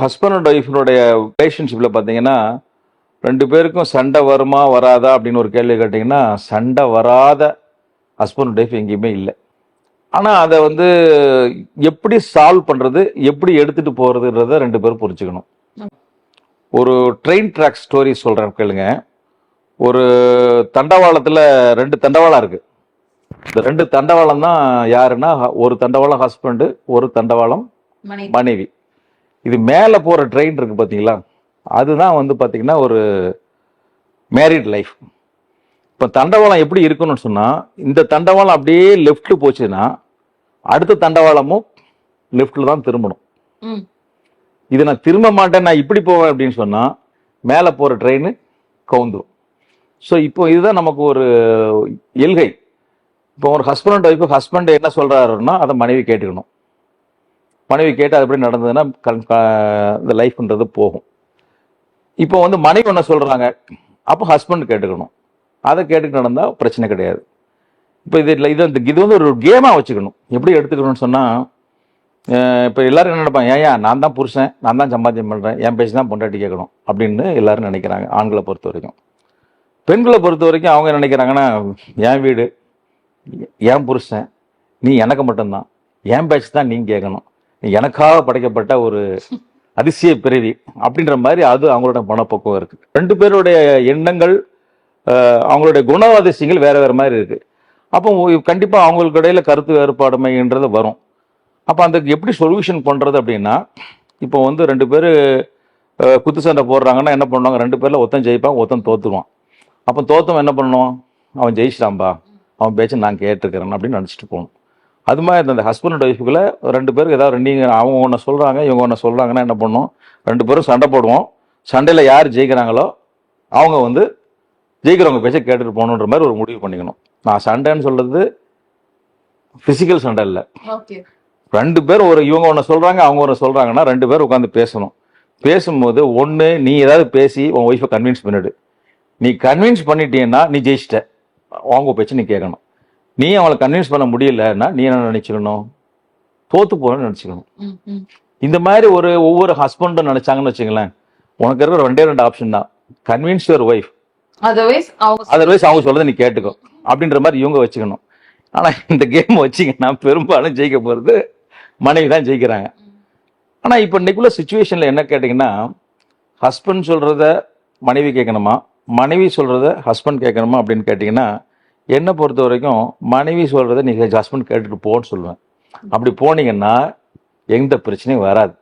Husband and ஒய்ஃபினுடைய ரிலேஷன்ஷிப்பில் பார்த்தீங்கன்னா 2 பேருக்கும் சண்டை வருமா வராதா அப்படின்னு ஒரு கேள்வி கேட்டிங்கன்னா சண்டை வராத ஹஸ்பண்ட் அண்ட் ஒய்ஃப் எங்கேயுமே இல்லை. ஆனால் அதை வந்து எப்படி சால்வ் பண்ணுறது, எப்படி எடுத்துகிட்டு போகிறதுன்றத 2 பேரும் புரிஞ்சுக்கணும். ஒரு ட்ரெயின் ட்ராக் ஸ்டோரி சொல்கிறேன் கேளுங்க. ஒரு தண்டவாளத்தில் 2 தண்டவாளம் இருக்குது. இந்த 2 தண்டவாளம் தான் யாருன்னா, ஒரு தண்டவாளம் ஹஸ்பண்டு, ஒரு தண்டவாளம் மனைவி. இது மேலே போகிற ட்ரெயின் இருக்குது பார்த்தீங்களா, அதுதான் வந்து பார்த்தீங்கன்னா ஒரு மேரிட் லைஃப். இப்போ தண்டவாளம் எப்படி இருக்கணும்னு சொன்னால், இந்த தண்டவாளம் அப்படியே லெஃப்ட் போச்சுன்னா அடுத்த தண்டவாளமும் லெஃப்டில் தான் திரும்பணும். இது நான் திரும்ப மாட்டேன், நான் இப்படி போவேன் அப்படின்னு சொன்னால் மேலே போகிற ட்ரெயின் கவுந்துடும். ஸோ இப்போ இதுதான் நமக்கு ஒரு எல்கை. இப்போ ஒரு ஹஸ்பண்ட் அண்ட் ஒய்ஃபு, ஹஸ்பண்ட் என்ன சொல்கிறாருன்னா அதை மனைவி கேட்டுக்கணும். மனைவி கேட்டு அது எப்படி நடந்ததுன்னா இந்த லைஃப்ன்றது போகும். இப்போ வந்து மனைவி என்ன சொல்கிறாங்க, அப்போ ஹஸ்பண்ட் கேட்டுக்கணும். அதை கேட்டுக்கிட்டு நடந்தால் பிரச்சனை கிடையாது. இப்போ இது வந்து ஒரு கேமாக வச்சுக்கணும். எப்படி எடுத்துக்கணும்னு சொன்னால், இப்போ எல்லாரும் என்ன நினைப்பாங்க, ஏன் நான் தான் புருஷன், நான் தான் சம்பாத்தியம் பண்ணுறேன், என் பேச்சு தான் பொண்டாட்டி கேட்கணும் அப்படின்னு எல்லாரும் நினைக்கிறாங்க. ஆண்களை பொறுத்த வரைக்கும். பெண்களை பொறுத்த வரைக்கும் அவங்க நினைக்கிறாங்கன்னா, என் வீடு, என் புருஷன், நீ எனக்கு மட்டும்தான், என் பேச்சு தான் நீ கேட்கணும், நீ எனக்காக படைக்கப்பட்ட ஒரு அதிசய பிறவி அப்படின்ற மாதிரி அது அவங்களோட மனப்போக்கம் இருக்குது. 2 பேருடைய எண்ணங்கள், அவங்களுடைய குணாதிசயங்கள் வேற வேற மாதிரி இருக்குது. அப்போ கண்டிப்பாக அவங்களுக்கு இடையில கருத்து வேறுபாடுமைன்றது வரும். அப்போ அதுக்கு எப்படி சொல்யூஷன் பண்ணுறது அப்படின்னா, இப்போ வந்து 2 பேர் குத்து சண்டை போடுறாங்கன்னா என்ன பண்ணுவாங்க, 2 பேரில் ஒருத்தன் ஜெயிப்பான், ஒருத்தன் தோற்றுருவான். அப்போ தோத்தவன் என்ன பண்ணுவான், அவன் ஜெயிச்சிட்டான்பா, அவன் பேச்சு நான் கேட்டிருக்கிறேன் அப்படின்னு நினச்சிட்டு போகணும். அது மாதிரி அந்த ஹஸ்பண்ட் அண்ட் ஒய்ஃபுக்குள்ள 2 பேருக்கு ஏதாவது நீங்கள் அவங்க ஒன்று சொல்கிறாங்க, இவங்க ஒன்று சொல்கிறாங்கன்னா என்ன பண்ணும், 2 பேரும் சண்டை போடுவோம். சண்டையில் யார் ஜெயிக்கிறாங்களோ அவங்க வந்து ஜெயிக்கிறவங்க பேச்சை கேட்டுட்டு போகணுன்ற மாதிரி ஒரு முடிவு பண்ணிக்கணும். நான் சண்டைன்னு சொல்றது பிசிக்கல் சண்டை இல்லை. 2 பேர் இவங்க ஒன்று சொல்றாங்க, அவங்க ஒன்று சொல்றாங்கன்னா 2 பேர் உட்காந்து பேசணும். பேசும்போது ஒன்று நீ ஏதாவது பேசி உன் ஒய்ஃபை கன்வின்ஸ் பண்ணிடு. நீ கன்வின்ஸ் பண்ணிட்டீங்கன்னா நீ ஜெயிச்சிட்ட, அவங்க பேச்சு நீ கேட்கணும். நீ அவளை கன்வின்ஸ் பண்ண முடியலன்னா நீ என்ன நினைச்சுக்கணும், தோத்து போகணும்னு நினைச்சுக்கணும். இந்த மாதிரி ஒவ்வொரு ஹஸ்பண்டும் நினைச்சாங்கன்னு வச்சுங்களேன், உனக்கு இருக்கிற 2 ஆப்ஷன் தான், கன்வின்ஸ் யுவர் ஒய்ஃப், அதர்வைஸ் அவங்க சொல்றதை நீ கேட்டுக்கோ அப்படின்ற மாதிரி இவங்க வச்சுக்கணும். ஆனா இந்த கேம் வச்சிங்கன்னா பெரும்பாலும் ஜெயிக்க போறது மனைவி தான் ஜெயிக்கிறாங்க. ஆனா இப்போ இன்னைக்குள்ள சுச்சுவேஷன்ல என்ன கேட்டீங்கன்னா, ஹஸ்பண்ட் சொல்றத மனைவி கேட்கணுமா, மனைவி சொல்றத ஹஸ்பண்ட் கேட்கணுமா அப்படின்னு கேட்டீங்கன்னா, என்னை பொறுத்த வரைக்கும் மனைவி சொல்றத நீங்க ஹஸ்பண்ட் கேட்டுட்டு போன்னு சொல்லுவேன். அப்படி போனீங்கன்னா எந்த பிரச்சனையும் வராது.